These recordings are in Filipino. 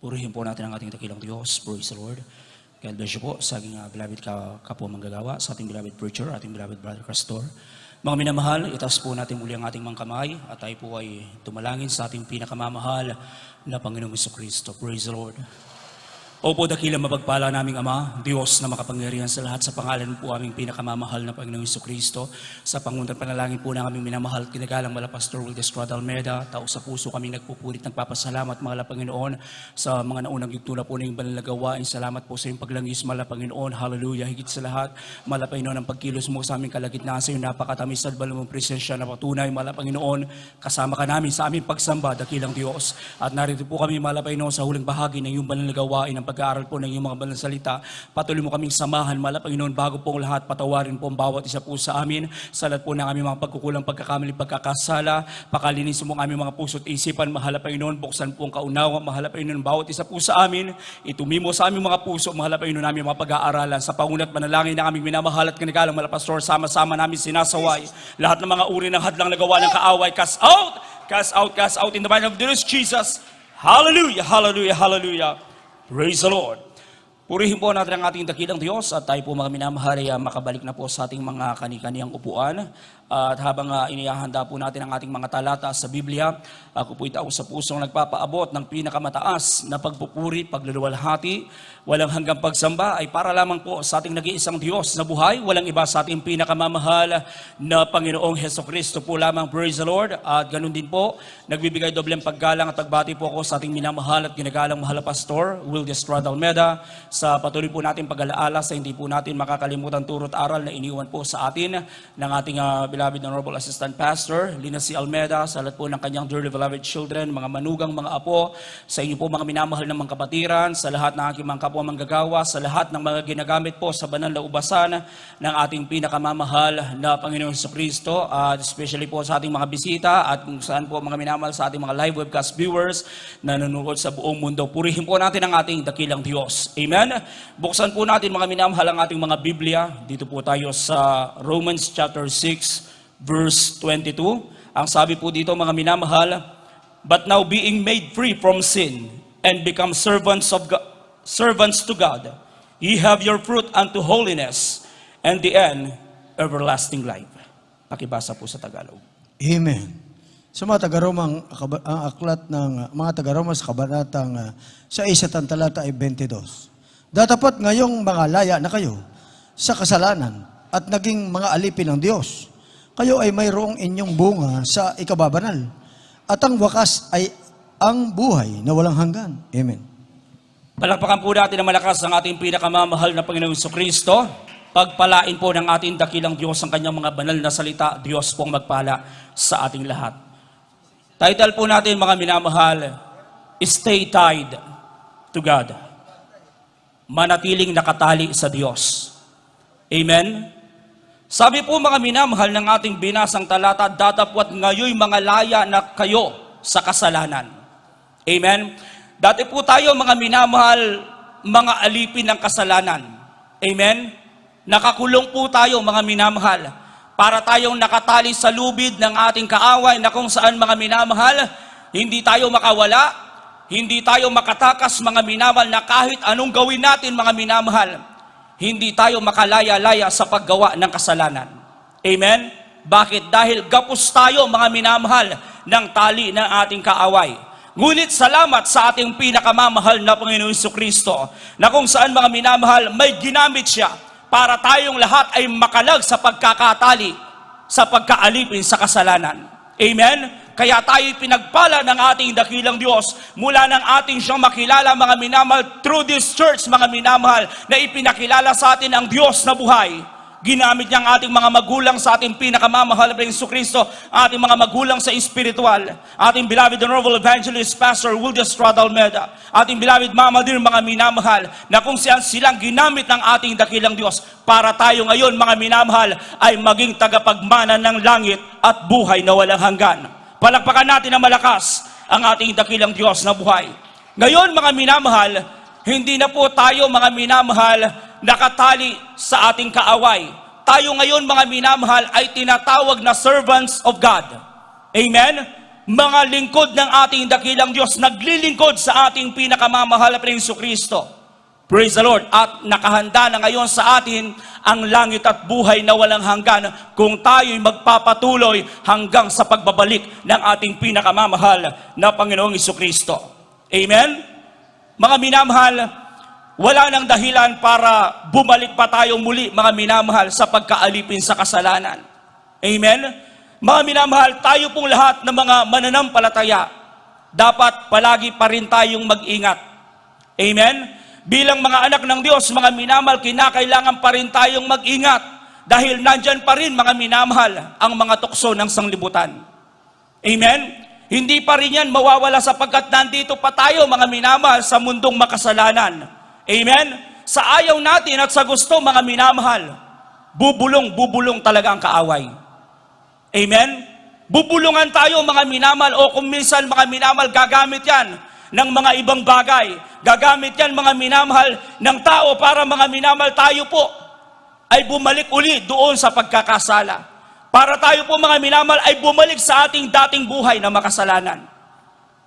Purihin po natin ang ating dakilang Diyos. Praise the Lord. God bless you po sa aking beloved kapwa manggagawa, sa ating beloved preacher, ating beloved brother Castor. Mga minamahal, itaas po natin muli ang ating mga kamay at tayo po ay tumalangin sa ating pinakamamahal na Panginoong Jesucristo. Praise the Lord. Opo, dakilang mapagpala naming Ama, Diyos na makapangyarihan sa lahat, sa pangalan po aming pinakamamahal na Panginoong Jesucristo, sa pangunang panalangin po ng aming minamahal at kinagalang Mala Pastor Wildes Almeida, tao sa puso kami nagpupulit nagpapasalamat mga Panginoon sa mga naunang yugtula po ng banal na gawain. Salamat po sa iyong paglangis, Mala Panginoon. Hallelujah. Higit sa lahat, Mala Panginoon, ang pagkilos mo sa aming kalagitnaan sa iyong napakatamis at balong presensya na patunay, Mala Panginoon, kasama ka namin sa aming pagsamba, dakilang Diyos. At narito po kami, Mala Panginoon, sa huling bahagi ng iyong banal na gawain, ang pag-aaral po ng iyong mga banal na salita. Patuloy mo kaming samahan, Mala Panginoon, bago pong lahat, patawarin po ang bawat isa po sa amin. Sa lahat po ng aming mga pagkukulang, pagkakamali, pagkakasala, pakalinisin mo ang aming mga puso't isipan, Mahala Panginoon, buksan po ang kaunawa, Mahala Panginoon, bawat isa po sa amin, itumimo sa aming mga puso, Mahala Panginoon, namin mga pag-aaralan, sa pangunat manalangin ng aming minamahal at kinagalang Mala Pastor, sama-sama namin sinasaway lahat ng mga uri ng hadlang nagawa ng kaaway. Cast out, cast out, cast out in the mighty name of the Lord Jesus. Hallelujah, hallelujah, hallelujah. Praise the Lord. Purihin po natin ang ating dakilang Diyos at tayo po mga minamahal ay makabalik na po sa ating mga kani-kaniyang upuan. At habang inihahanda po natin ang ating mga talata sa Biblia, ako po itao sa pusong nagpapaabot ng pinakamataas na pagpupuri, pagluluwalhati, walang hanggang pagsamba ay para lamang po sa ating nag-iisang Diyos na buhay, walang iba sa ating pinakamamahal na Panginoong Hesukristo po lamang. Praise the Lord. At ganun din po, nagbibigay dobleng paggalang at pagbati po ako sa ating minamahal at ginagalang Mahal Pastor Wildes Almeida sa patuloy po natin pag-alaala sa hindi po natin makakalimutan turot aral na iniwan po sa atin ng ating beloved Honorable Assistant Pastor Lina C. Almeida, sa lahat po ng kanyang dearly beloved children, mga manugang, mga apo, sa inyo po mga minamahal ng mga kapatiran, sa lahat ng aking mga kapwa manggagawa, sa lahat ng mga ginagamit po sa banal na ubasan ng ating pinakamamahal na Panginoong Jesucristo, at especially po sa ating mga bisita at kung saan po mga minamahal sa ating mga live webcast viewers na nanonood sa buong mundo. Purihin po natin ang ating dakilang Diyos. Amen. Buksan po natin mga minamahal ang ating mga Biblia. Dito po tayo sa Romans chapter 6 verse 22. Ang sabi po dito mga minamahal, but now being made free from sin and become servants to God, ye have your fruit unto holiness, and the end, everlasting life. Pakibasa po sa Tagalog. Amen. Sa mga taga-Roma, ang aklat ng mga taga-Roma sa kabanatang sa isa talata ay 22. Datapat ngayong mga laya na kayo sa kasalanan at naging mga alipin ng Diyos, kayo ay mayroong inyong bunga sa ikababanal. At ang wakas ay ang buhay na walang hanggan. Amen. Palakpakan po natin na malakas ang ating pinakamamahal na Panginoong Jesucristo. Pagpalain po ng ating dakilang Diyos ang kanyang mga banal na salita. Diyos pong magpala sa ating lahat. Title po natin mga minamahal, Stay Tied to God. Manatiling nakatali sa Diyos. Amen. Sabi po mga minamahal ng ating binasang talata, datapwat ngayon mga laya na kayo sa kasalanan. Amen. Dati po tayo mga minamahal, mga alipin ng kasalanan. Amen. Nakakulong po tayo mga minamahal para tayong nakatali sa lubid ng ating kaaway na kung saan mga minamahal, hindi tayo makawala, hindi tayo makatakas mga minamahal na kahit anong gawin natin mga minamahal, hindi tayo makalaya-laya sa paggawa ng kasalanan. Amen? Bakit? Dahil gapos tayo mga minamahal ng tali ng ating kaaway. Ngunit salamat sa ating pinakamamahal na Panginoong Jesucristo na kung saan mga minamahal may ginamit siya para tayong lahat ay makalag sa pagkakatali, sa pagkaalipin sa kasalanan. Amen? Kaya tayo pinagpala ng ating dakilang Diyos mula ng ating siyang makilala mga minamahal through this church mga minamahal na ipinakilala sa atin ang Diyos na buhay. Ginamit niya ang ating mga magulang sa ating pinakamamahal na Jesucristo, ating mga magulang sa espiritual, ating beloved Honorable Evangelist Pastor Wildes Almeida, ating beloved Mama Dear mga minamahal, na kung silang ginamit ng ating dakilang Diyos para tayo ngayon mga minamahal ay maging tagapagmana ng langit at buhay na walang hanggan. Palakpakan natin na malakas ang ating dakilang Diyos na buhay. Ngayon mga minamahal, hindi na po tayo mga minamahal nakatali sa ating kaaway. Tayo ngayon mga minamahal ay tinatawag na servants of God. Amen? mga lingkod ng ating dakilang Diyos, naglilingkod sa ating pinakamamahal na Hesus Kristo. Praise the Lord. At nakahanda na ngayon sa atin ang langit at buhay na walang hanggan kung tayo'y magpapatuloy hanggang sa pagbabalik ng ating pinakamamahal na Panginoong Hesus Kristo. Amen? Mga minamahal, wala nang dahilan para bumalik pa tayo muli, mga minamahal, sa pagkaalipin sa kasalanan. Amen? Mga minamahal, tayo pong lahat ng mga mananampalataya, dapat palagi pa rin tayong mag-ingat. Amen? Bilang mga anak ng Diyos, mga minamahal, kinakailangan pa rin tayong mag-ingat dahil nandyan pa rin, mga minamahal, ang mga tukso ng sanglibutan. Amen? Hindi pa rin yan mawawala sapagkat nandito pa tayo, mga minamahal, sa mundong makasalanan. Amen? Sa ayaw natin at sa gusto, mga minamahal, bubulong talaga ang kaaway. Amen? Bubulungan tayo, mga minamahal, o kung minsan, mga minamahal, gagamit yan ng mga ibang bagay. Gagamit yan, mga minamahal, ng tao para, mga minamahal, tayo po ay bumalik uli doon sa pagkakasala. Para tayo po, mga minamahal, ay bumalik sa ating dating buhay na makasalanan.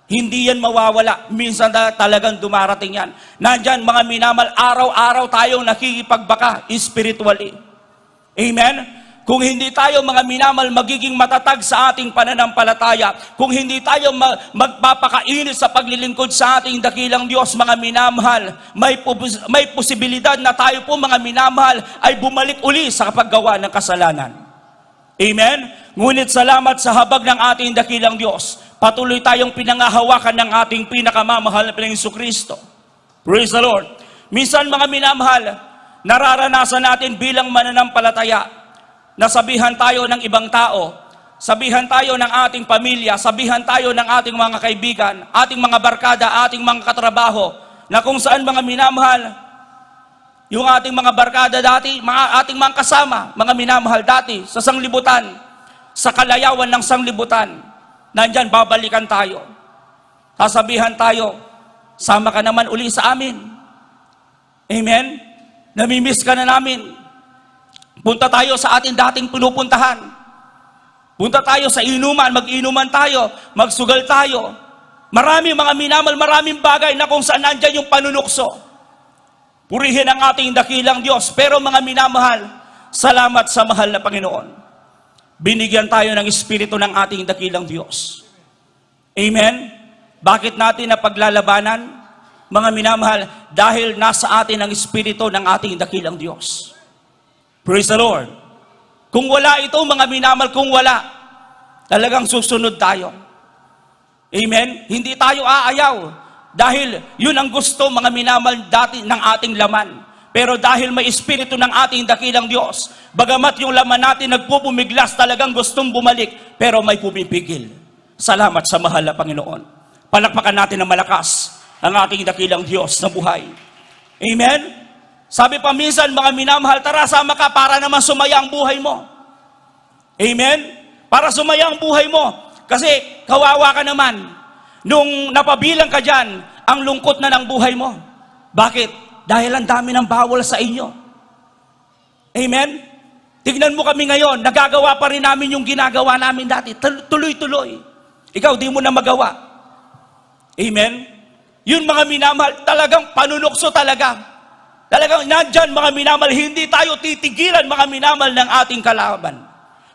Hindi yan mawawala. Minsan talagang dumarating yan. Nandyan, mga minamahal, araw-araw tayong nakikipagbaka spiritually. Amen? Kung hindi tayo, mga minamahal, magiging matatag sa ating pananampalataya, kung hindi tayo magpapakainit sa paglilingkod sa ating dakilang Diyos, mga minamahal, may posibilidad na tayo po, mga minamahal, ay bumalik uli sa paggawa ng kasalanan. Amen? Ngunit salamat sa habag ng ating dakilang Diyos, patuloy tayong pinangahawakan ng ating pinakamamahal na Panginoong Kristo. Praise the Lord. Minsan, mga minamahal, nararanasan natin bilang mananampalataya, nasabihan tayo ng ibang tao, sabihan tayo ng ating pamilya, sabihan tayo ng ating mga kaibigan, ating mga barkada, ating mga katrabaho, na kung saan, mga minamahal, yung ating mga barkada dati, ating mga kasama, mga minamahal dati, sa sanglibutan, sa kalayawan ng sanglibutan, nandyan, babalikan tayo. Sasabihan tayo, sama ka naman uli sa amin. Amen? Namimiss ka na namin. Punta tayo sa ating dating pinupuntahan. Punta tayo sa inuman, mag-inuman tayo, magsugal tayo. Marami, mga minamahal, maraming bagay na kung saan nandyan yung panunukso. Purihin ang ating dakilang Diyos. Pero, mga minamahal, salamat sa mahal na Panginoon. Binigyan tayo ng Espiritu ng ating dakilang Diyos. Amen? Bakit natin na paglalabanan? Mga minamahal, dahil nasa atin ang Espiritu ng ating dakilang Diyos. Praise the Lord. Kung wala ito, mga minamahal, kung wala, talagang susunod tayo. Amen? Hindi tayo aayaw. Dahil yun ang gusto, mga minamahal, dati ng ating laman. Pero dahil may Espiritu ng ating dakilang Diyos, bagamat yung laman natin nagpupumiglas, talagang gustong bumalik, pero may pumipigil. Salamat sa mahal na Panginoon. Palakpakan natin ng malakas ang ating dakilang Diyos na buhay. Amen? Sabi pa minsan, mga minamahal, tara, sama ka para naman sumaya ang buhay mo. Amen? Para sumaya ang buhay mo. Kasi kawawa ka naman. Nung napabilang ka dyan, ang lungkot na ng buhay mo. Bakit? Dahil ang dami ng bawal sa inyo. Amen? Tignan mo kami ngayon, nagagawa pa rin namin yung ginagawa namin dati. Tuloy-tuloy. Ikaw, di mo na magawa. Amen? Yun, mga minamahal, talagang panunukso talaga. Talagang nandyan, mga minamahal, hindi tayo titigilan, mga minamahal, ng ating kalaban.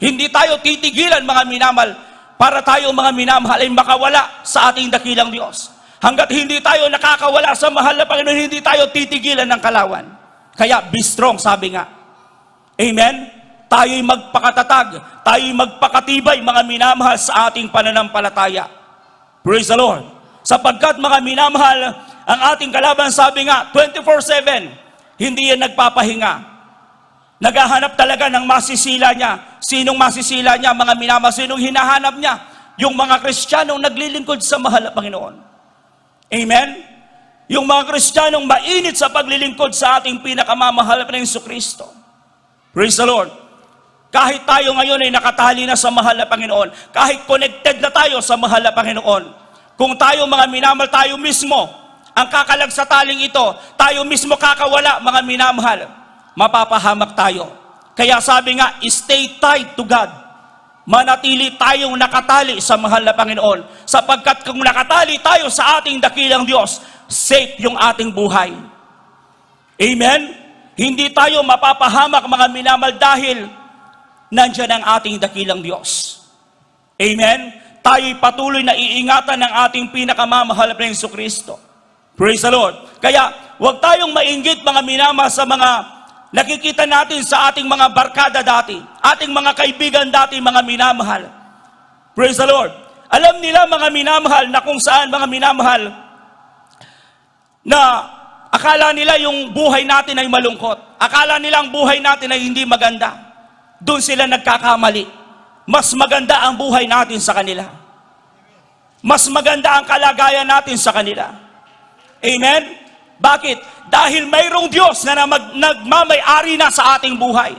Hindi tayo titigilan, mga minamahal, para tayo, mga minamahal, ay makawala sa ating dakilang Diyos. Hanggat hindi tayo nakakawala sa mahal na Panginoon, hindi tayo titigilan ng kalawan. Kaya, be strong, sabi nga. Amen? Tayo'y magpakatatag, tayo'y magpakatibay, mga minamahal, sa ating pananampalataya. Praise the Lord. Sapagkat, mga minamahal, ang ating kalaban, sabi nga, 24/7, hindi yan nagpapahinga. Naghahanap talaga ng masisila niya. Sinong masisila niya? Mga minamahal, sinong hinahanap niya? Yung mga Kristiyanong naglilingkod sa mahal na Panginoon. Amen? Yung mga Kristiyanong mainit sa paglilingkod sa ating pinakamamahal na Hesus Kristo. Praise the Lord. Kahit tayo ngayon ay nakatali na sa mahal na Panginoon, kahit connected na tayo sa mahal na Panginoon, kung tayo, mga minamahal, tayo mismo, ang kakalag sa taling ito, tayo mismo kakawala, mga minamahal, mapapahamak tayo. Kaya sabi nga, stay tied to God. manatili tayong nakatali sa mahal na Panginoon. Sapagkat kung nakatali tayo sa ating dakilang Diyos, safe yung ating buhay. Amen? Hindi tayo mapapahamak, mga minamahal, dahil nandiyan ang ating dakilang Diyos. Amen? Tayo'y patuloy na iingatan ng ating pinakamamahal na Jesucristo. Praise the Lord. Kaya, huwag tayong mainggit, mga minamahal, sa mga nakikita natin sa ating mga barkada dati, ating mga kaibigan dati, mga minamahal. Praise the Lord. Alam nila, mga minamahal, na kung saan, mga minamahal, na akala nila yung buhay natin ay malungkot. Akala nila ang buhay natin ay hindi maganda. Doon sila nagkakamali. Mas maganda ang buhay natin sa kanila. Mas maganda ang kalagayan natin sa kanila. Amen? Bakit? Dahil mayroong Diyos na nagmamay-ari na sa ating buhay.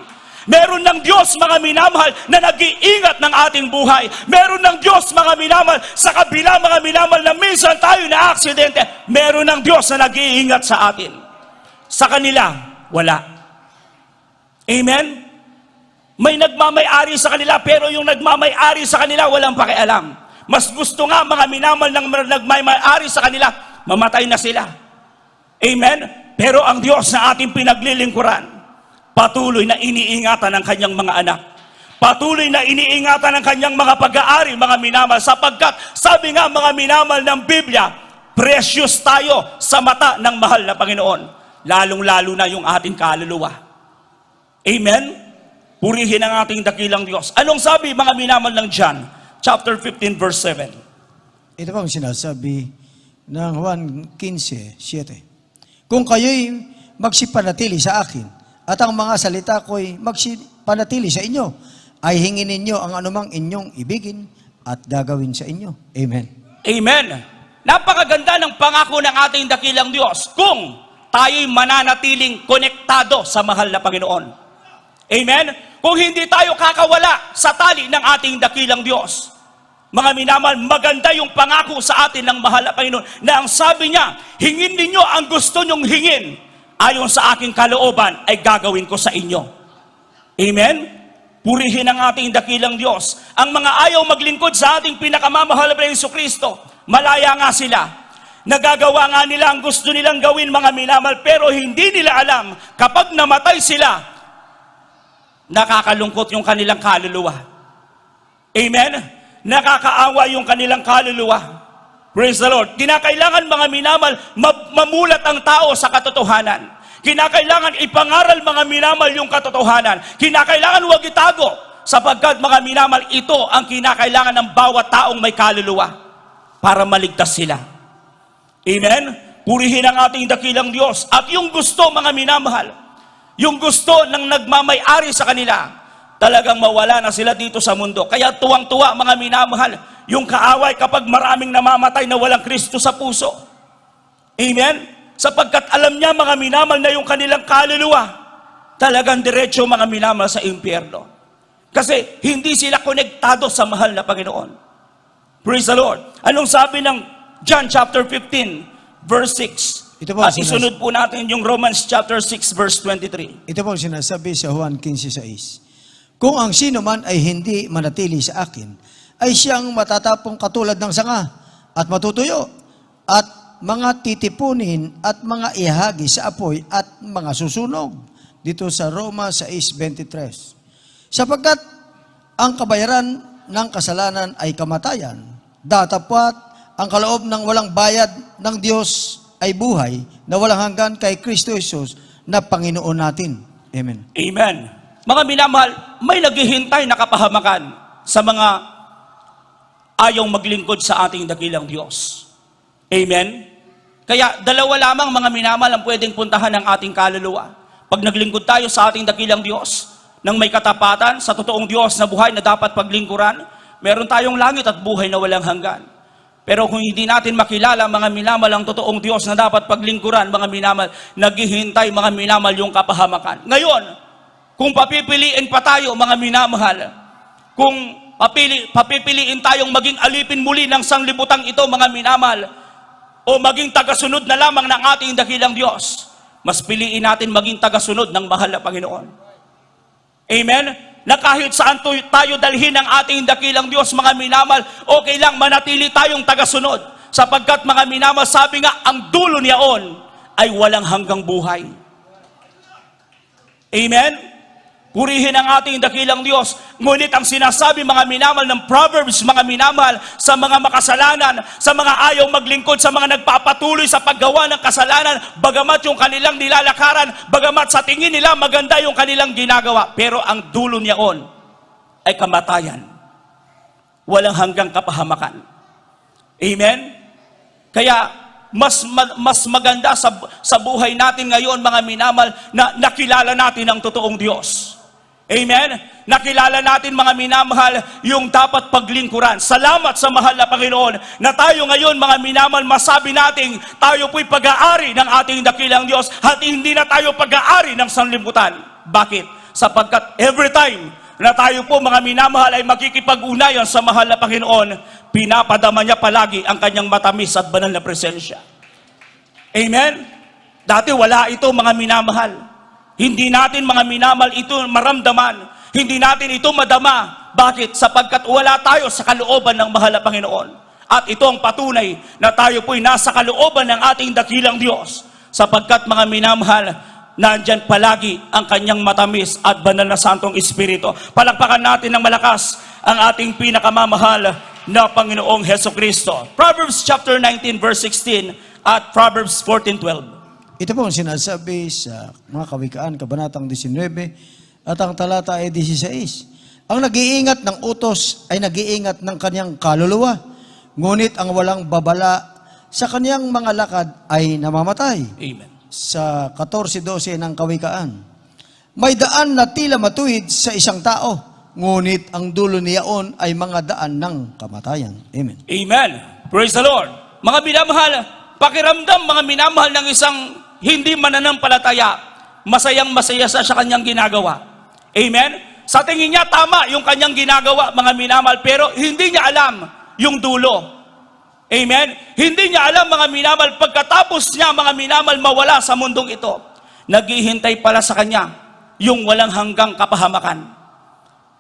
Meron ng Diyos, mga minamahal, na nag-iingat ng ating buhay. Meron ng Diyos, mga minamahal, sa kabila, mga minamahal, na minsan tayo na aksidente. Meron ng Diyos na nag-iingat sa atin. Sa kanila, wala. Amen? May nagmamay-ari sa kanila, pero yung nagmamay-ari sa kanila, walang pakialam. Mas gusto nga, mga minamahal, ng nagmamay-ari sa kanila, mamatay na sila. Amen? Pero ang Diyos na ating pinaglilingkuran, patuloy na iniingatan ng kanyang mga anak. Patuloy na iniingatan ng kanyang mga pag-aari, mga minamahal, sapagkat sabi nga, mga minamahal, ng Biblia, precious tayo sa mata ng mahal na Panginoon, lalong-lalo na yung ating kaluluwa. Amen? Purihin ang ating dakilang Diyos. Anong sabi, mga minamahal, ng John chapter 15 verse 7? Ito bang sinasabi ng Juan 15:7. Kung kayo'y magsipanatili sa akin, at ang mga salita ko'y magsipanatili sa inyo, ay hingin ninyo ang anumang inyong ibigin at gagawin sa inyo. Amen. Amen. Napakaganda ng pangako ng ating dakilang Diyos kung tayo'y mananatiling konektado sa mahal na Panginoon. Amen? Kung hindi tayo kakawala sa tali ng ating dakilang Diyos. Mga minamahal, maganda yung pangako sa atin ng mahal na Panginoon na ang sabi niya, hingin ninyo ang gusto nyong hingin, ayon sa aking kalooban ay gagawin ko sa inyo. Amen? Purihin ang ating dakilang Diyos. Ang mga ayaw maglingkod sa ating pinakamamahal na Jesucristo, malaya nga sila. Nagagawa nga nila ang gusto nilang gawin, mga minamahal, pero hindi nila alam, kapag namatay sila, nakakalungkot yung kanilang kaluluwa. Amen? Nakakaawa yung kanilang kaluluwa. Praise the Lord. Kinakailangan, mga minamahal, mamulat ang tao sa katotohanan. Kinakailangan ipangaral, mga minamahal, yung katotohanan. Kinakailangan huwag itago, sapagkat, mga minamahal, ito ang kinakailangan ng bawat taong may kaluluwa para maligtas sila. Amen? Purihin ang ating dakilang Diyos. At yung gusto, mga minamahal, yung gusto ng nagmamay-ari sa kanila, talagang mawala na sila dito sa mundo. Kaya tuwang-tuwa, mga minamahal, yung kaaway kapag maraming namamatay na walang Kristo sa puso. Amen? Sapagkat alam niya, mga minamahal, na yung kanilang kaluluwa, talagang diretso, mga minamahal, sa impyerno. Kasi hindi sila konektado sa mahal na Panginoon. Praise the Lord. Anong sabi ng John chapter 15, verse 6? Ito po, At isunod po natin yung Romans chapter 6, verse 23. Ito po sinasabi sa Juan 15:6. Kung ang sino man ay hindi manatili sa akin, ay siyang matatapong katulad ng sanga at matutuyo at mga titipunin at mga ihagi sa apoy at mga susunog. Dito sa Roma 6:23. Sapagkat ang kabayaran ng kasalanan ay kamatayan, datapwat ang kaloob ng walang bayad ng Diyos ay buhay na walang hanggan kay Kristo Jesus na Panginoon natin. Amen. Amen. Mga minamahal, may naghihintay na kapahamakan sa mga ayaw maglingkod sa ating dakilang Diyos. Amen? Kaya dalawa lamang, mga minamahal, ang pwedeng puntahan ng ating kaluluwa. Pag naglingkod tayo sa ating dakilang Diyos, nang may katapatan sa totoong Diyos na buhay na dapat paglingkuran, meron tayong langit at buhay na walang hanggan. Pero kung hindi natin makilala, mga minamahal, ang totoong Diyos na dapat paglingkuran, mga minamahal, naghihintay, mga minamahal, yung kapahamakan. Ngayon, kung papipiliin pa tayo, mga minamahal, kung papipiliin tayong maging alipin muli ng sanglibutang ito, mga minamahal, o maging tagasunod na lamang ng ating dakilang Diyos, mas piliin natin maging tagasunod ng mahal na Panginoon. Amen? na kahit saan tayo dalhin ng ating dakilang Diyos, mga minamahal, okay lang manatili tayong tagasunod. Sapagkat mga minamahal, sabi nga, ang dulo niyaon ay walang hanggang buhay. Amen? Purihin ang ating dakilang Diyos. Ngunit ang sinasabi mga minamahal ng Proverbs, mga minamahal, sa mga makasalanan, sa mga ayaw maglingkod, sa mga nagpapatuloy sa paggawa ng kasalanan, bagamat yung kanilang nilalakaran, bagamat sa tingin nila maganda yung kanilang ginagawa, pero ang dulo niyaon ay kamatayan. Walang hanggang kapahamakan. Amen? Kaya mas maganda sa buhay natin ngayon, mga minamahal, na nakilala natin ang totoong Diyos. Amen? Nakilala natin, mga minamahal, yung dapat paglingkuran. Salamat sa mahal na Panginoon na tayo ngayon, mga minamahal, masabi natin tayo po'y pag-aari ng ating dakilang Diyos at hindi na tayo pag-aari ng sanlibutan. Bakit? Sapagkat every time na tayo po, mga minamahal, ay makikipag-unayan sa mahal na Panginoon, pinapadama niya palagi ang kanyang matamis at banal na presensya. Amen? Dati wala ito, mga minamahal. Hindi natin, mga minamahal, ito maramdaman. Hindi natin ito madama. Bakit? Sapagkat wala tayo sa kalooban ng mahal na Panginoon. At ito ang patunay na tayo po'y nasa kalooban ng ating dakilang Diyos. Sapagkat, mga minamahal, nandyan palagi ang kanyang matamis at banal na Santong Espiritu. Palakpakan natin ng malakas ang ating pinakamamahal na Panginoong Hesukristo. Proverbs chapter 19 verse 16 at Proverbs 14:12. Ito po ang sinasabi sa mga Kawikaan, Kabanatang 19, at ang talata ay 16. Ang nag-iingat ng utos ay nag-iingat ng kanyang kaluluwa, ngunit ang walang babala sa kanyang mga lakad ay namamatay. Amen. Sa 14:12 ng Kawikaan, may daan na tila matuwid sa isang tao, ngunit ang dulo niyaon ay mga daan ng kamatayan. Amen. Amen. Praise the Lord. Mga minamahal, pakiramdam, mga minamahal, ng isang hindi mananampalataya, masayang-masaya sa kanyang ginagawa. Amen? Sa tingin niya, tama yung kanyang ginagawa, mga minamahal, pero hindi niya alam yung dulo. Amen? Hindi niya alam, mga minamahal, pagkatapos niya, mga minamahal, mawala sa mundong ito, naghihintay pala sa kanya yung walang hanggang kapahamakan.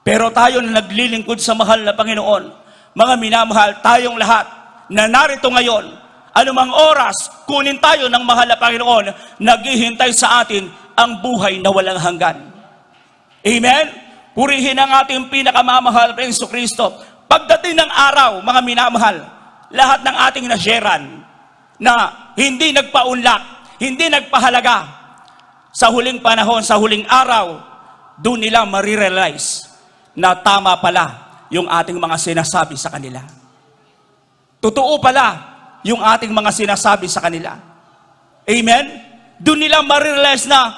Pero tayo na naglilingkod sa mahal na Panginoon, mga minamahal, tayong lahat na narito ngayon, anumang oras, kunin tayo ng mahal na Panginoon, naghihintay sa atin ang buhay na walang hanggan. Amen? Purihin ang ating pinakamamahal na Jesucristo. Pagdating ng araw, mga minamahal, lahat ng ating nasyeran na hindi nagpaunlak, hindi nagpahalaga, sa huling panahon, sa huling araw, doon nila marirealize na tama pala yung ating mga sinasabi sa kanila. Totoo pala yung ating mga sinasabi sa kanila. Amen? Doon nila marirealize na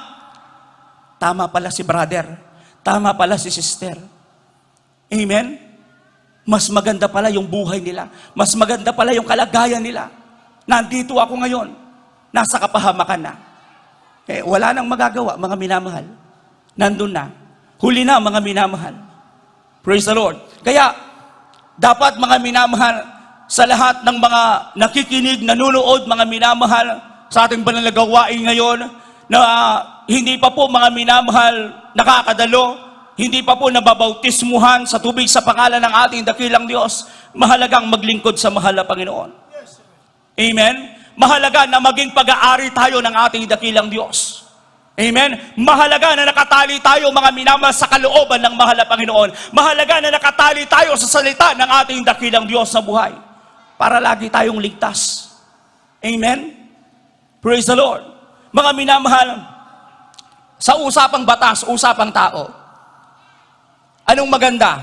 tama pala si brother, tama pala si sister. Amen? Mas maganda pala yung buhay nila. Mas maganda pala yung kalagayan nila. Nandito ako ngayon. Nasa kapahamakan na. Wala nang magagawa, mga minamahal. Nandun na. Huli na, mga minamahal. Praise the Lord. Kaya, dapat, mga minamahal, sa lahat ng mga nakikinig, nanunood, mga minamahal, sa ating banal na gawain ngayon, na hindi pa po, mga minamahal, nakakadalo, hindi pa po nababautismuhan sa tubig sa pangalan ng ating dakilang Diyos, mahalagang maglingkod sa mahal na Panginoon. Amen? Mahalaga na maging pag-aari tayo ng ating dakilang Diyos. Amen? Mahalaga na nakatali tayo, mga minamahal, sa kalooban ng mahal na Panginoon. Mahalaga na nakatali tayo sa salita ng ating dakilang Diyos na buhay, para lagi tayong ligtas. Amen? Praise the Lord. Mga minamahal, sa usapang batas, usapang tao, anong maganda?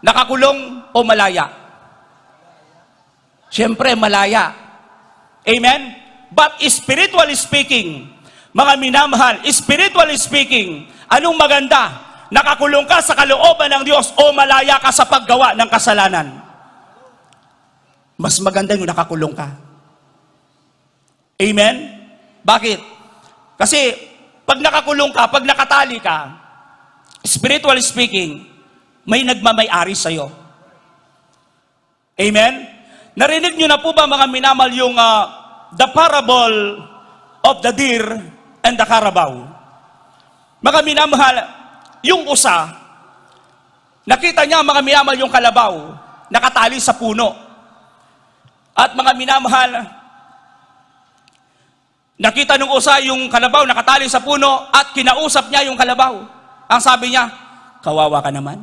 Nakakulong o malaya? Siyempre, malaya. Amen? But spiritually speaking, mga minamahal, spiritually speaking, anong maganda? Nakakulong ka sa kalooban ng Diyos o malaya ka sa paggawa ng kasalanan? Mas maganda yung nakakulong ka. Amen? Bakit? Kasi pag nakakulong ka, pag nakatali ka, spiritually speaking, may nagmamay-ari sa'yo. Amen? Narinig nyo na po ba, mga minamal, yung the parable of the deer and the carabao? Mga minamahal, yung usa, Nakita niya mga minamahal yung kalabaw, nakatali sa puno. At mga minamahal, nakita nung usa yung kalabaw nakatali sa puno at kinausap niya yung kalabaw. Ang sabi niya, kawawa ka naman.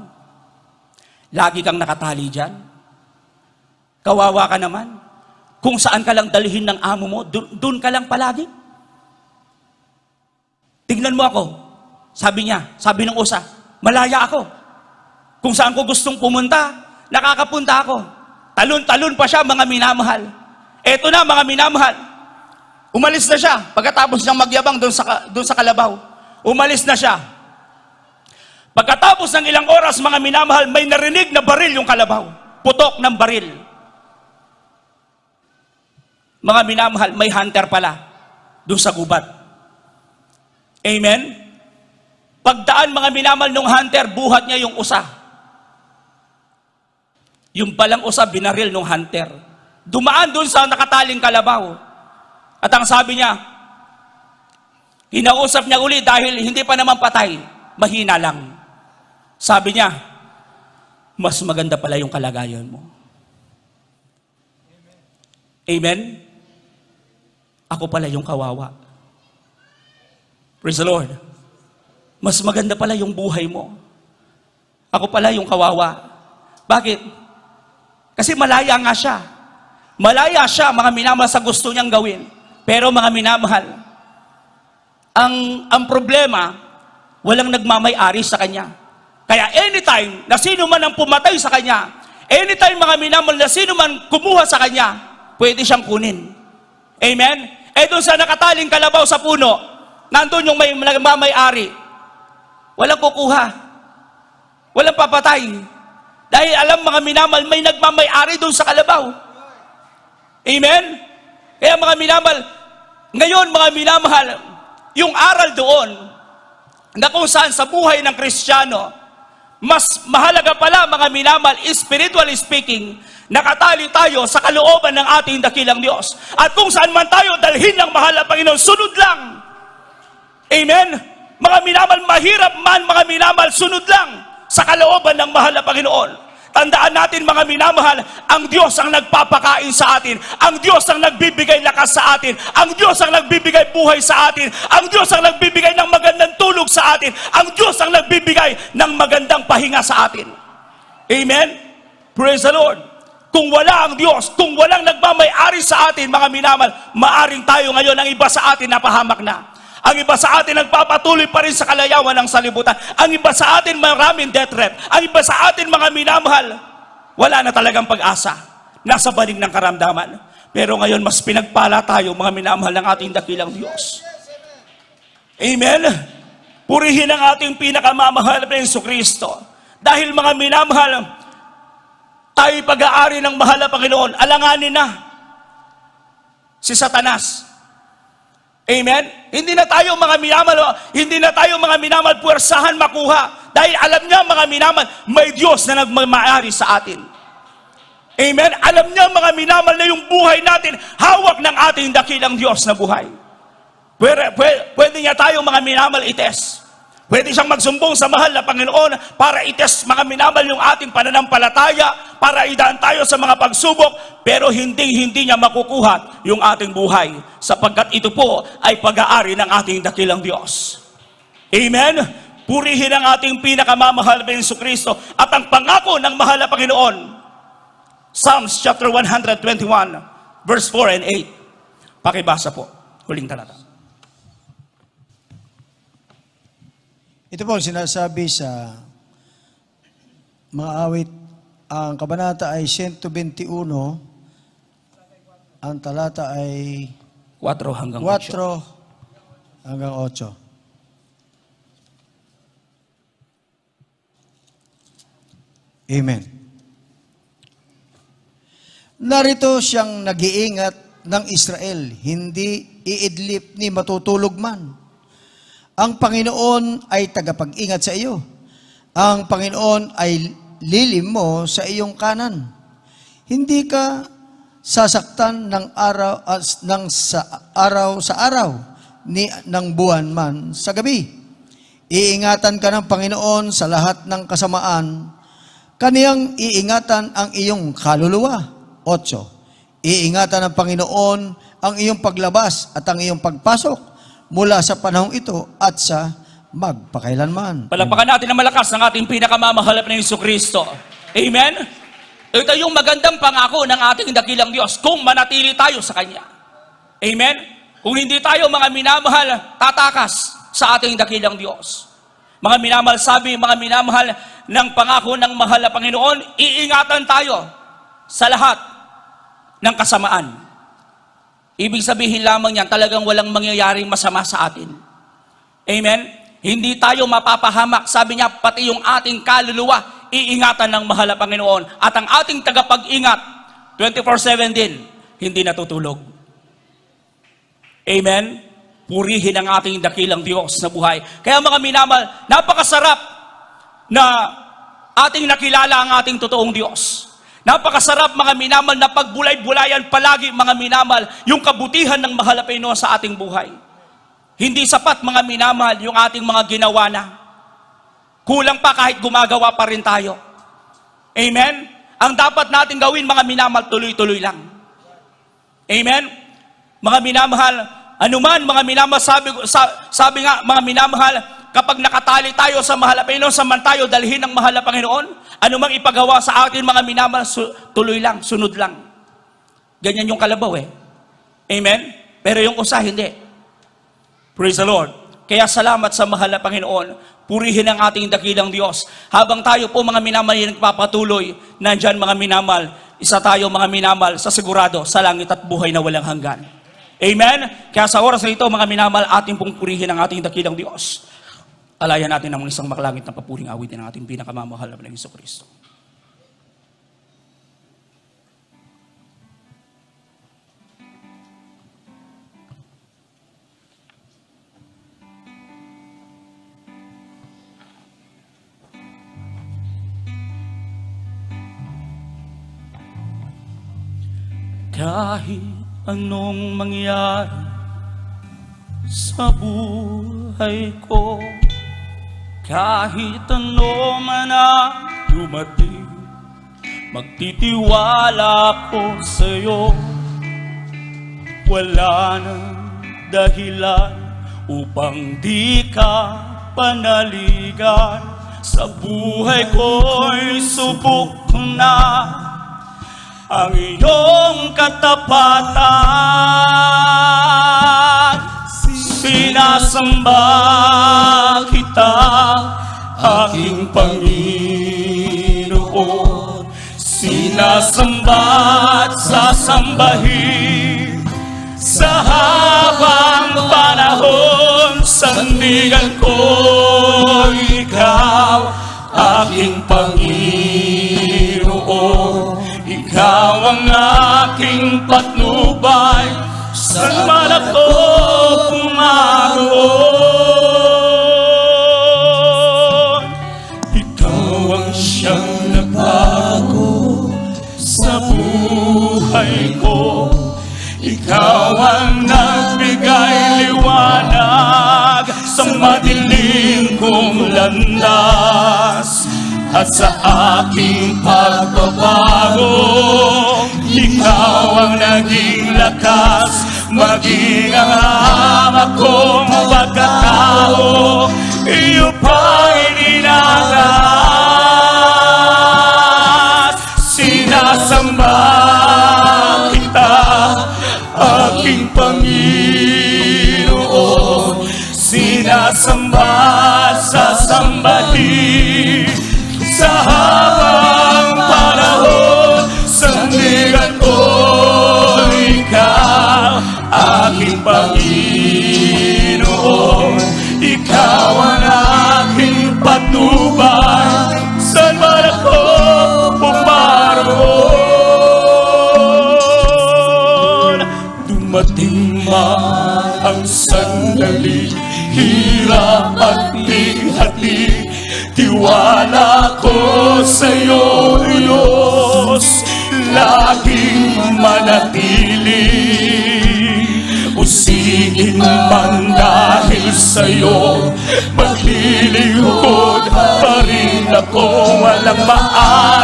Lagi kang nakatali dyan. Kawawa ka naman. Kung saan ka lang dalhin ng amo mo, dun ka lang palagi. Tignan mo ako. Sabi niya, sabi ng usa, malaya ako. Kung saan ko gustong pumunta, nakakapunta ako. Talon-talon pa siya, mga minamahal. Eto na, mga minamahal. Umalis na siya. Pagkatapos niyang magyabang doon sa kalabaw. Umalis na siya. Pagkatapos ng ilang oras, mga minamahal, may narinig na baril yung kalabaw. Putok ng baril. Mga minamahal, may hunter pala doon sa gubat. Amen? Pagdaan, mga minamahal, nung hunter, buhat niya yung usa. Yung palang usa, binaril nung hunter. Dumaan doon sa nakataling kalabaw. At ang sabi niya, hinausap niya uli dahil hindi pa naman patay, mahina lang. Sabi niya, mas maganda pala yung kalagayan mo. Amen? Ako pala yung kawawa. Praise the Lord. Mas maganda pala yung buhay mo. Ako pala yung kawawa. Bakit? Kasi malaya nga siya. Malaya siya, mga minamahal, sa gusto niyang gawin. Pero mga minamahal, ang problema, walang nagmamay-ari sa kanya. Kaya anytime na sino man ang pumatay sa kanya, anytime, mga minamahal, na sino man kumuha sa kanya, pwede siyang kunin. Amen? Doon sa nakataling kalabaw sa puno, nandun yung may nagmamay-ari. Walang kukuha. Walang papatay. Dahil alam, mga minamahal, may nagmamay-ari doon sa kalabaw. Amen? Kaya mga minamahal, ngayon mga minamahal, yung aral doon, na kung saan sa buhay ng Kristiyano, mas mahalaga pala, mga minamahal, spiritually speaking, nakatali tayo sa kalooban ng ating dakilang Diyos. At kung saan man tayo dalhin ng mahal na Panginoon, sunod lang. Amen? Mga minamahal, mahirap man, mga minamahal, sunod lang sa kalooban ng mahal na Panginoon. Tandaan natin, mga minamahal, ang Diyos ang nagpapakain sa atin. Ang Diyos ang nagbibigay lakas sa atin. Ang Diyos ang nagbibigay buhay sa atin. Ang Diyos ang nagbibigay ng magandang tulog sa atin. Ang Diyos ang nagbibigay ng magandang pahinga sa atin. Amen? Praise the Lord. Kung wala ang Diyos, kung walang nagmamay-ari sa atin, mga minamahal, maaring tayo ngayon, ang iba sa atin napahamak na. Ang iba sa atin nagpapatuloy pa rin sa kalayawan ng salibutan. Ang iba sa atin maraming death threat. Ang iba sa atin, mga minamahal, wala na talagang pag-asa. Nasa banig ng karamdaman. Pero ngayon, mas pinagpala tayo, mga minamahal, ng ating dakilang Diyos. Amen? Purihin ang ating pinakamamahal na Jesucristo. Dahil, mga minamahal, tayo pag-aari ng mahal na Panginoon, alanganin na si Satanas. Amen? Hindi na tayo, mga minamahal, puwersahan makuha. Dahil alam niya, mga minamahal, may Diyos na nagmamayari sa atin. Amen? Alam niya, mga minamahal, na yung buhay natin, hawak ng ating dakilang Diyos na buhay. Pwede niya tayo, mga minamahal, ites. Pwede siyang magsumbong sa mahal na Panginoon para ites, mga minamahal, yung ating pananampalataya, para idaan tayo sa mga pagsubok, pero hindi niya makukuha yung ating buhay, sapagkat ito po ay pag-aari ng ating dakilang Diyos. Amen? Purihin ang ating pinakamamahal na Jesucristo at ang pangako ng mahal na Panginoon. Psalms chapter 121, verse 4 and 8. Pakibasa po, huling talata. Ito po ang sinasabi sa mga awit. Ang kabanata ay 121, ang talata ay 4 hanggang 4 hanggang 8. Amen. Narito siyang nag-iingat ng Israel, hindi iidlip ni matutulog man. Ang Panginoon ay tagapag-ingat sa iyo. Ang Panginoon ay lilim mo sa iyong kanan. Hindi ka sasaktan ng araw sa araw, ni ng buwan man sa gabi. Iingatan ka ng Panginoon sa lahat ng kasamaan kaniyang iingatan ang iyong kaluluwa. 8. Iingatan ng Panginoon ang iyong paglabas at ang iyong pagpasok mula sa panahong ito at sa magpakailanman. Palapakan natin na malakas ang ating pinakamamahal na Jesucristo. Amen? Ito yung magandang pangako ng ating dakilang Diyos kung manatili tayo sa Kanya. Amen? Kung hindi tayo mga minamahal, tatakas sa ating dakilang Diyos. Mga minamahal, sabi, mga minamahal ng pangako ng mahal na Panginoon, iingatan tayo sa lahat ng kasamaan. Ibig sabihin lamang yan, talagang walang mangyayaring masama sa atin. Amen? Hindi tayo mapapahamak. Sabi niya, pati yung ating kaluluwa, iingatan ng mahal na Panginoon. At ang ating tagapag-ingat, 24/7 din, hindi natutulog. Amen? Purihin ang ating dakilang Diyos na buhay. Kaya mga minamahal, napakasarap na ating nakilala ang ating totoong Diyos. Napakasarap mga minamahal na pagbulay-bulayan palagi mga minamahal yung kabutihan ng mahal na Panginoon sa ating buhay. Hindi sapat mga minamahal yung ating mga ginawa na. Kulang pa kahit gumagawa pa rin tayo. Amen? Ang dapat natin gawin mga minamahal, tuloy-tuloy lang. Amen? Mga minamahal, anuman mga minamahal, sabi nga mga minamahal, kapag nakatali tayo sa mahal na Panginoon, samantayo dalhin ng mahal na Panginoon, anumang ipagawa sa atin mga minamahal, tuloy lang, sunod lang. Ganyan yung kalabaw eh. Amen? Pero yung usa, hindi. Praise the Lord. Kaya salamat sa mahal na Panginoon. Purihin ang ating dakilang Diyos. Habang tayo po mga minamahal yung nagpapatuloy, nandyan mga minamahal, isa tayo mga minamahal sa sigurado sa langit at buhay na walang hanggan. Amen? Kaya sa oras na ito mga minamahal, ating pong purihin ang ating dakilang Diyos. Alayan natin ang isang makalangit na papuring awitin ng ating pinakamamahal na Jesucristo. Kahit anong mangyari sa buhay ko, kahit ano man ang dumating, magtitiwala ko sa'yo. Wala nang dahilan upang di ka panaligan. Sa buhay ko'y subok na ang iyong katapatan. Sinasamba kita, aking Panginoon. Sinasamba at sasambahin sa habang panahon. Sandigan ko ikaw, aking Panginoon. Ikaw ang aking patnubay, saan man ako pumaroon. Ikaw ang siyang nagbago sa buhay ko. Ikaw ang nagbigay liwanag sa madilim kong landas. At sa aking pagbabago, ikaw ang naging lakas, maging ang hamak kong pagkatao, iyo pang ininalas. Sinasamba kita, aking Panginoon. Sinasamba at sasambahin sa habang panahon. Sandigan ko ikaw, aking Panginoon. Ikaw ang aking patnubay, saan man ako pumaroon. Dumating man ang sandali, hirap at hati, tiwala ko sa'yo, Diyos, laging manatili. Usigin man dahil sa'yo, maglilingkod pa rin ako, walang maaari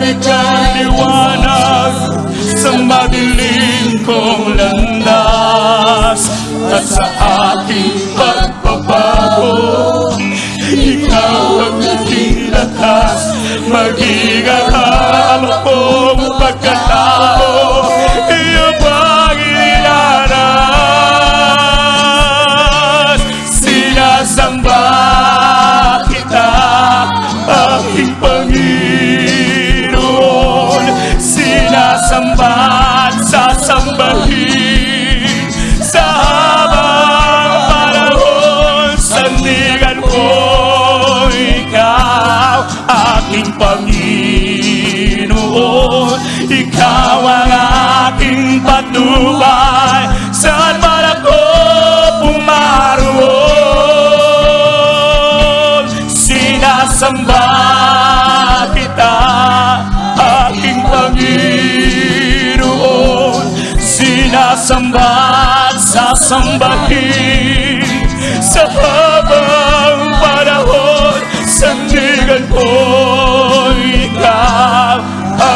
bigyan liwanag sa madilim kong landas. At sa aking pagbabago, ikaw ang naging lakas. Maging akala kong pagkatao, iyong bang ilaras. Sinasamba kita, aking Panginoon. Sinasamba at sasambahin sa habang panahon. Sandigan ko ikaw, aking Panginoon. Ikaw ang aking patnubay, saan man ako pumaroon. Sinasamba kita, aking Panginoon. Sinasamba at sasambahin sa habang panahon. Sandigan ko ikaw,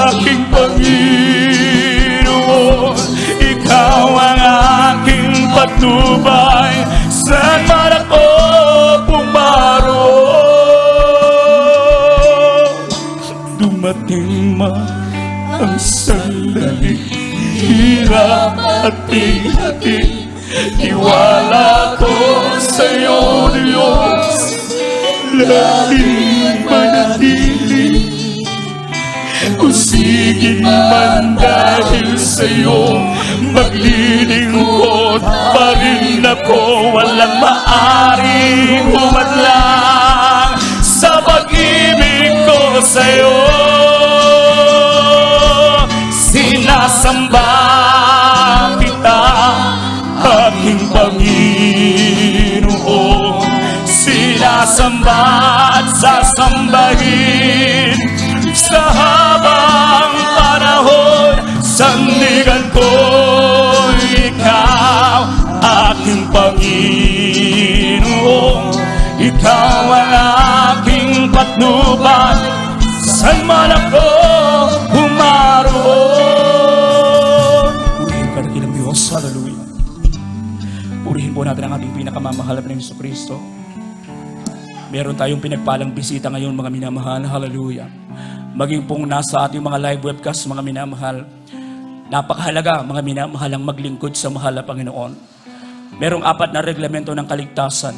aking Panginoon. Ikaw ang aking patnubay, saan man ako pumaroon. Dumating man ang sandali, hirap at bigati, tiwala ko sa'yo, Diyos. Laging manatili, usigin man dahil sa'yo. Maglilingkod pa rin ako, walang maaring humadlang sa pag-ibig ko sa'yo. Sinasamba kita, aking Panginoon. Sinasamba at sasambahin sa habang panahon. Sandigan ko ikaw, aking Panginoon. Ikaw ang aking patnubay, saan man ako humaroon. Purihin ka dakilang Diyos. Hallelujah. Purihin po natin ang ating pinakamamahal na Jesucristo. Meron tayong pinagpalang bisita ngayon, mga minamahal. Hallelujah. Maging pong nasa ating mga live webcast, mga minamahal. Napakahalaga, mga minamahal, ang maglingkod sa mahal na Panginoon. Merong 4 na reglamento ng kaligtasan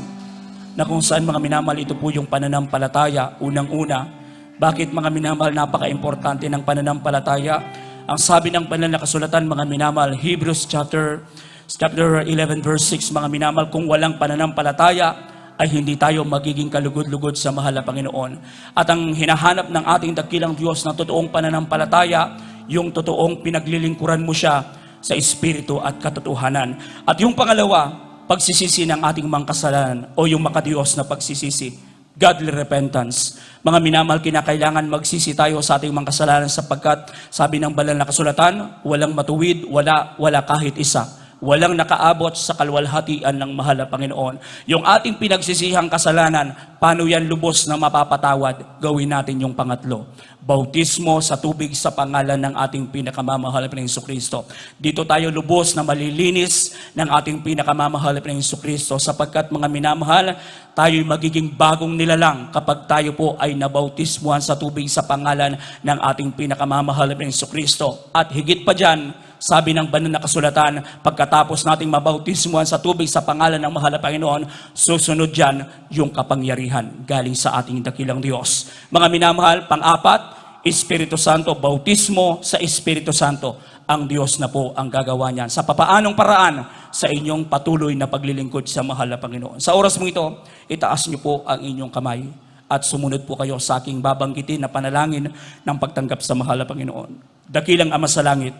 na kung saan, mga minamahal, ito po yung pananampalataya. Unang-una, bakit, mga minamahal, napaka-importante ng pananampalataya? Ang sabi ng banal na kasulatan, mga minamahal, Hebrews chapter 11 verse 6, mga minamahal, kung walang pananampalataya, ay hindi tayo magiging kalugod-lugod sa mahal na Panginoon. At ang hinahanap ng ating dakilang Diyos na totoong pananampalataya, yung totoong pinaglilingkuran mo siya sa espiritu at katotohanan. At yung pangalawa, pagsisisi ng ating mga kasalanan o yung makadiyos na pagsisisi, godly repentance. Mga minamahal, kinakailangan magsisi tayo sa ating mga kasalanan sapagkat sabi ng banal na kasulatan, walang matuwid, wala kahit isa. Walang nakaabot sa kalwalhatian ng mahal na Panginoon. Yung ating pinagsisihang kasalanan, paano yan lubos na mapapatawad? Gawin natin yung pangatlo. Bautismo sa tubig sa pangalan ng ating pinakamamahal na Jesucristo. Dito tayo lubos na malilinis ng ating pinakamamahal na Jesucristo sapagkat, mga minamahal, tayo'y magiging bagong nilalang kapag tayo po ay nabautismuhan sa tubig sa pangalan ng ating pinakamamahal na Jesucristo. At higit pa dyan, sabi ng banal na kasulatan, pagkatapos nating mabautismuhan sa tubig sa pangalan ng mahal na Panginoon, susunod dyan yung kapangyarihan galing sa ating dakilang Diyos. Mga minamahal, pang-apat, Espiritu Santo, bautismo sa Espiritu Santo. Ang Diyos na po ang gagawa niyan. Sa papaanong paraan? Sa inyong patuloy na paglilingkod sa mahal na Panginoon. Sa oras mong ito, itaas niyo po ang inyong kamay at sumunod po kayo sa aking babanggitin na panalangin ng pagtanggap sa mahal na Panginoon. Dakilang Ama sa langit,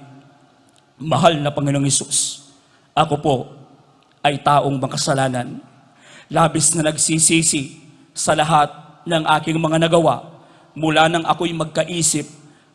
mahal na Panginoong Hesus, ako po ay taong makasalanan. Labis na nagsisisi sa lahat ng aking mga nagawa mula nang ako'y magkaisip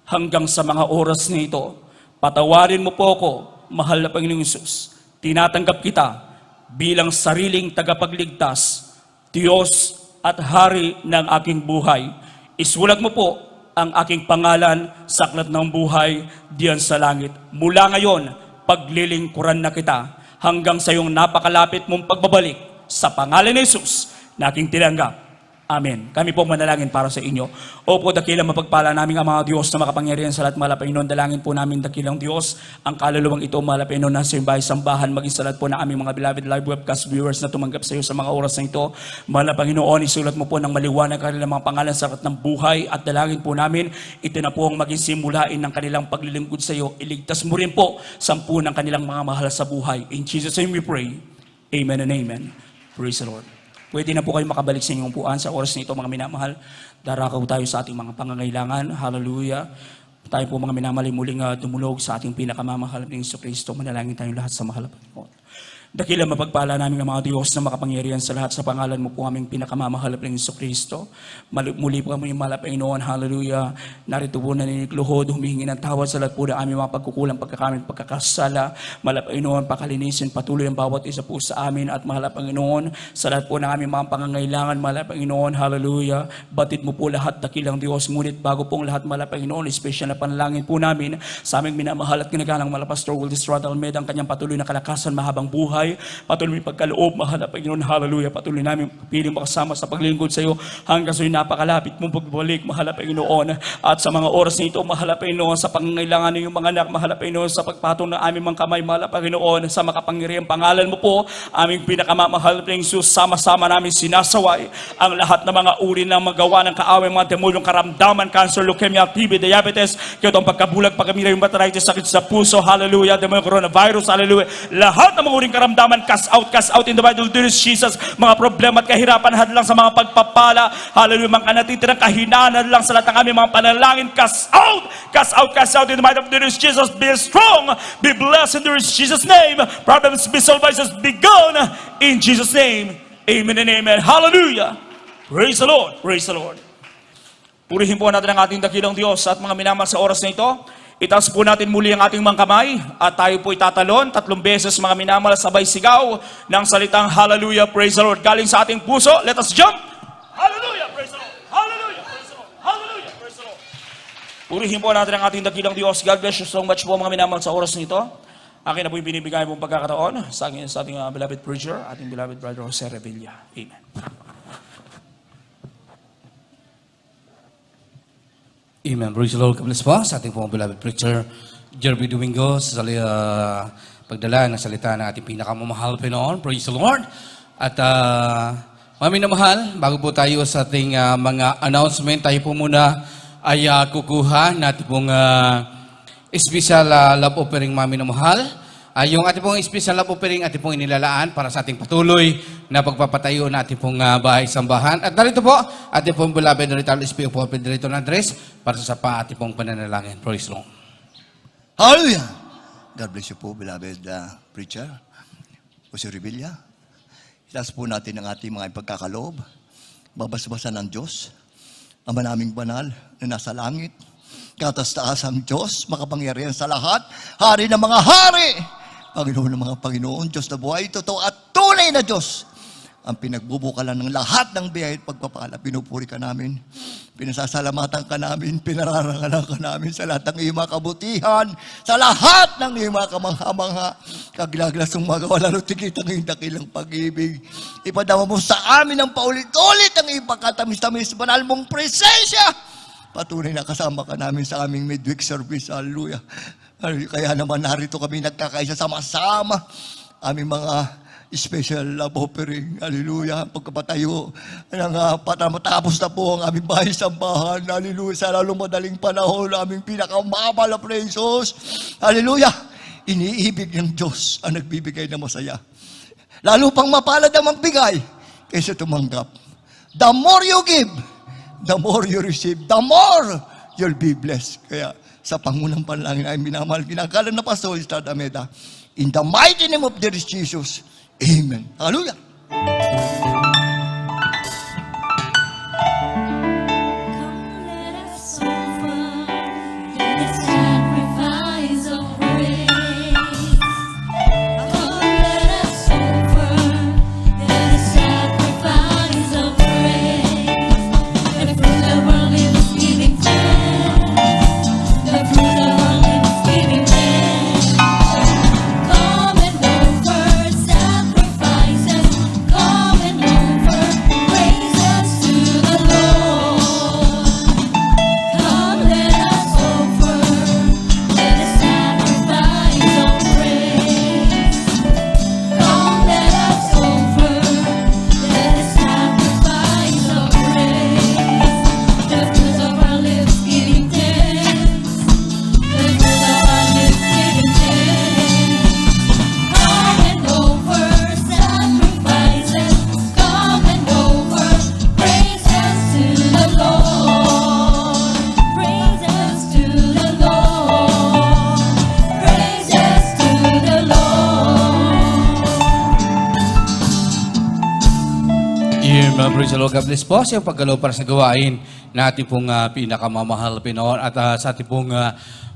hanggang sa mga oras na ito. Patawarin mo po ako, mahal na Panginoong Hesus. Tinatanggap kita bilang sariling tagapagligtas, Diyos at Hari ng aking buhay. Isulat mo po ang aking pangalan sa aklat ng buhay diyan sa langit. Mula ngayon, paglilingkuran na kita hanggang sa iyong napakalapit mong pagbabalik sa pangalan ni Jesus na aking tinanggap. Amen. Kami po manalangin para sa inyo. Opo, dakilang mapagpala namin ang mga Diyos na makapangyarihan sa lahat, mahal na Panginoon. Dalangin po namin, dakilang Diyos, ang kaluluwang ito, mahal na Panginoon, nasa iyong bahay-sambahan, maging sa lahat po na aming mga beloved live webcast viewers na tumanggap sa iyo sa mga oras na ito. Mahal na Panginoon, isulat mo po ng maliwanag kanilang mga pangalan sa aklat ng buhay at dalangin po namin, ito na po ang maging simulain ng kanilang paglilingkod sa iyo. Iligtas mo rin po 10 ng kanilang mga mahal sa buhay. In Jesus' name we pray. Amen and amen. Praise the Lord. Pwede na po kayo makabalik sa inyong upuan sa oras nito, mga minamahal. Darakaw tayo sa ating mga pangangailangan. Hallelujah. Tayo po mga minamahal muling dumulog sa ating pinakamamahal ng Kristo. Manalangin tayong lahat sa mahal na Panginoon. Dakila mapagpala namin ang mga Diyos na makapangyarihan sa lahat sa pangalan mo po aming pinakamamahal ng Kristo. Muli po kami mahal na Panginoon. Hallelujah. Narito po naninigluhod, humihingi ng tawad sa lahat po ng aming mga pagkukulang, pagkakamit, pagkakasala. Mahal na Panginoon, pakalinisin patuloy ang bawat isa po sa amin at mahal na Panginoon, sa lahat po ng aming mga pangangailangan, mahal na Panginoon. Hallelujah. Batid mo po lahat, dakilang Diyos. Ngunit bago pong lahat, mahal na Panginoon, special na panalangin po namin sa aming minamahal at ginagalang mahal na Pastor Wildis Rod Almeida, ang kanyang patuloy na kalakasan, mahabang buhay, patuloy pagkaloob, mahal na Panginoon, hallelujah, patuloy namin piling makasama sa paglingkod sa iyo hanggang sa napakalapit mong pagbalik, mahal na Panginoon, at sa mga oras nito, mahal na Panginoon, sa pangangailangan ng iyong mga anak, mahal na Panginoon, sa pagpatong ng aming mga kamay, mahal na Panginoon, sa makapangyarihang pangalan mo po, aming pinakamamahal na Jesus, sama-sama namin sinasaway ang lahat ng mga uri ng magawa ng kaaway, mga demolyong karamdaman, cancer, leukemia, TB, diabetes, kaya itong pagkabulag, pagkamira, yung arthritis, sakit sa puso, hallelujah, demolyong coronavirus, hallelujah, lahat ng mga uring karamdaman, cast out in the mighty name of Jesus, mga problema at kahirapan, hadlang sa mga pagpapala, hallelujah, mga natitirang kahinaan, hadlang sa lahat ng aming mga panalangin, cast out in the mighty name of Jesus, be strong, be blessed in Jesus' name, problems be solved, just be gone, in Jesus' name, amen and amen, hallelujah, praise the Lord, praise the Lord. Purihin po natin ang ating dakilang Diyos at mga minamahal sa oras na ito. Itaas po natin muli ang ating mga kamay at tayo po itatalon 3 beses, mga minamahal, sabay sigaw ng salitang hallelujah, praise the Lord. Galing sa ating puso, let us jump! Hallelujah, praise the Lord! Hallelujah, praise the Lord! Hallelujah, praise the Lord! Purihin po natin ang ating dakilang Diyos. God bless you so much po, mga minamahal, sa oras nito. Akin na po yung binibigay mong pagkakataon sa ating beloved preacher, ating beloved brother Jose Revilla. Amen. Amen. Praise the Lord. God bless po sa ating pong beloved preacher, Jerby Domingo, sa pagdala ng salita ng ating pinakamamahal Pinoon. Praise the Lord. At mga minamahal, bago po tayo sa ating mga announcement, tayo po muna ay kukuha natin pong special love offering, mga minamahal. Yung ating pong special love offering, ating pong inilalaan para sa ating patuloy na pagpapatayo na ating pong bahay-sambahan. At narito po, ating pong beloved Rital SPO po, Pedrito na address para sa ating pong pananalangin. Praise the Lord. Hallelujah! God bless you po, beloved preacher, Jose Revilla. Itaas po natin ang ating mga ipagkakaloob. Babas-basan ng Diyos, Ama naming banal na nasa langit. Kataas-taas ang Diyos, makapangyarihan sa lahat, hari ng mga hari, Panginoon ng mga Panginoon, Diyos na buhay, totoo at tunay na Diyos. Ang pinagbubukalan ng lahat ng biyaya at pagpapala, pinupuri ka namin, pinasasalamatan ka namin, pinararangalan ka namin sa lahat ng iyong mga kabutihan, sa lahat ng iyong mga kamangha-mangha, kaglaglasong magawa, lalo tigit ang iyong dakilang pag-ibig. Ipadama mo sa amin ang paulit-ulit ang iyong pagkatamis-tamis, banal mong presensya. Patuloy na kasama ka namin sa aming midweek service. Hallelujah. Kaya naman narito kami nagkakaisa sama-sama. Aming mga special love offering. Hallelujah. Pagkapatayo ng matapos na po ang aming bahay-sambahan. Hallelujah. Sa lalong madaling panahon, aming pinakamabal na praisos. Hallelujah. Iniibig ng Diyos ang nagbibigay ng masaya. Lalo pang mapalad ang magbigay kaysa tumanggap. The more you give, the more you receive, the more you'll be blessed. Kaya sa pangunang panalangin ay minamahal, kinakalan na Pastor Estad Ameda. In the mighty name of dear Jesus, Amen. Hallelujah. Giving thanks. Amen. Praise the Lord. God bless po sa iyong paggalaw para sa gawain na ating pong pinakamamahal Pinoon. At sa ating pong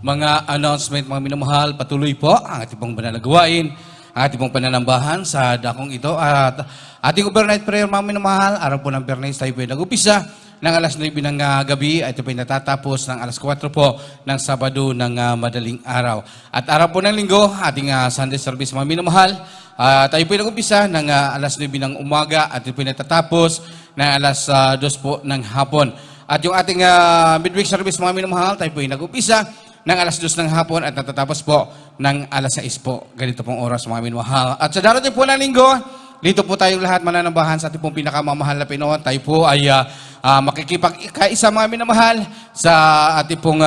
mga announcement, mga minamahal, patuloy po ang ating pong banal na gawain, ang ating pong pananambahan sa dakong ito. At ating overnight prayer, mga minamahal, araw po ng Bernes, tayo po ay nag-upisa ng alas 9 ng gabi. Ito po ay natatapos ng alas 4 po ng Sabado ng madaling araw. At araw po ng Linggo, ating Sunday service, mga minamahal, tayo po ay nag-umpisa ng alas 9 ng umaga at ito po ay natatapos ng alas 2 po ng hapon. At yung ating midweek service, mga minamahal, tayo po ay nag-umpisa ng alas 2 ng hapon at natatapos po ng alas 6 po. Ganito pong oras, mga minamahal. At sa darating po ng Linggo, dito po tayong lahat mananambahan sa ating pong pinakamamahal na Pinoon. Tayo po ay makikipag-kaisa, mga minamahal, sa ating pong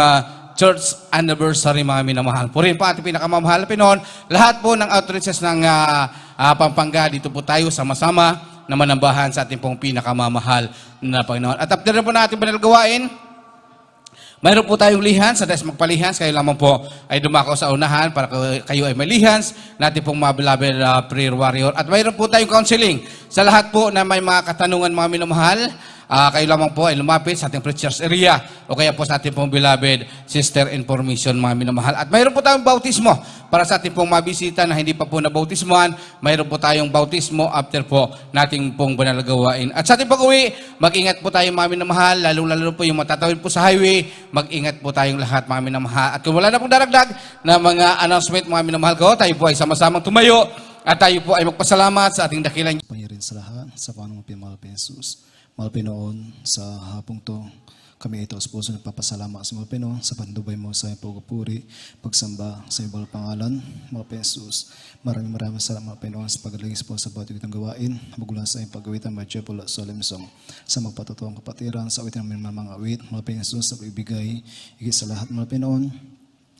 church anniversary, mga minamahal. Purin po ating pinakamamahal na Pinoon. Lahat po ng outreaches ng Pampanga, dito po tayo sama-sama na manambahan sa ating pong pinakamamahal na Panginoon. At after na po natin panalgawain, mayroon po tayong lihans, sa desk magpalihans, kayo lamang po ay dumako sa unahan para kayo ay malihans, natin pong mga beloved prayer warrior. At mayroon po tayong counseling sa lahat po na may mga katanungan, mga minamahal. Kayo lamang po ay lumapit sa ating preachers area o kaya po sa ating pong beloved sister information, mga minamahal. At mayroon po tayong bautismo para sa ating pong mabisita na hindi pa po nabautismohan. Mayroon po tayong bautismo after po nating pong banal gawain. At sa ating pag-uwi, mag-ingat po tayong, mga minamahal, lalo po yung matatawid po sa highway. Mag-ingat po tayong lahat, mga minamahal. At kung wala na pong daragdag na mga announcement, mga minamahal ko, tayo po ay sama-samang tumayo at tayo po ay magpasalamat sa ating dakilang Pangyarihan sa lahat, sa Panginoong Mahal na Jesus. Mahal Pinoon, sa hapong to, kami ito sa puso nagpapasalamat sa Mahal Pinoon, sa pandubay mo sa iyong pagpupuri, pagsamba sa iyong pangalan, Mahal Jesus. Maraming salamat, Mahal Pinoon, sa paglalagis po sa bawat itong gawain, magula sa iyong pag-awitan, Mahal Jepol at Solemn Song, sa magpatutuwang kapatiran, sa awitan namin mga awit, Mahal Jesus, sa pagbigay, higit sa lahat, Mahal Pinoon,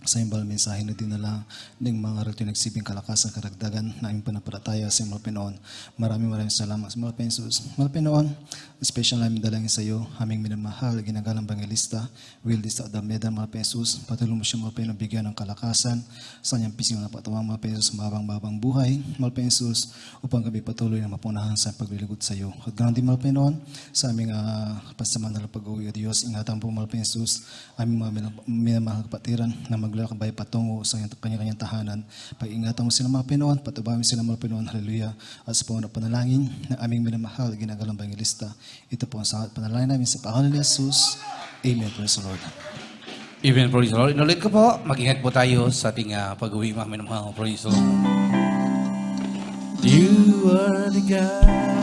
sa iyong balang mensahe na dinala ng mga rito nagsibing kalakasan, karagdagan na aming panampalataya sa Mahal Pinoon. Maraming salamat sa Mahal Jesus. Mahal Pinoon, special namin dalangin sa iyo, aming minamahal, ginagalang bangelista, Will Dista Dameda, Mahal Jesus. Patuloy mo siya, Mahal Pinoon, bigyan ng kalakasan sa kanyang pising na patawang, Mahal Jesus, mabang buhay, Mahal Jesus, upang kami patuloy na mapunahan sa paglilingkod sa iyo. At ganoon din, Mahal Pinoon, sa aming pasamandalang pag-uwi o Diyos, ingatan po, Mahal Jesus, aming mga minamahal kapatiran na maglalakbay patungo sa kanyang tahanan. Pag-ingatan mo sila, mga Pinoon, patubayan sila, mga Pinoon, hallelujah. At sa panguna panalangin na aming minamahal, ginagalang bangelista. Ito po ang sangat panalangin namin sa pangalan ni Jesus. Amen. Praise the Lord. Amen. Praise the Lord. Inulit ko po, mag-ingat po tayo sa ating pag-uwi, mga minamahal. Praise the Lord. You are the God.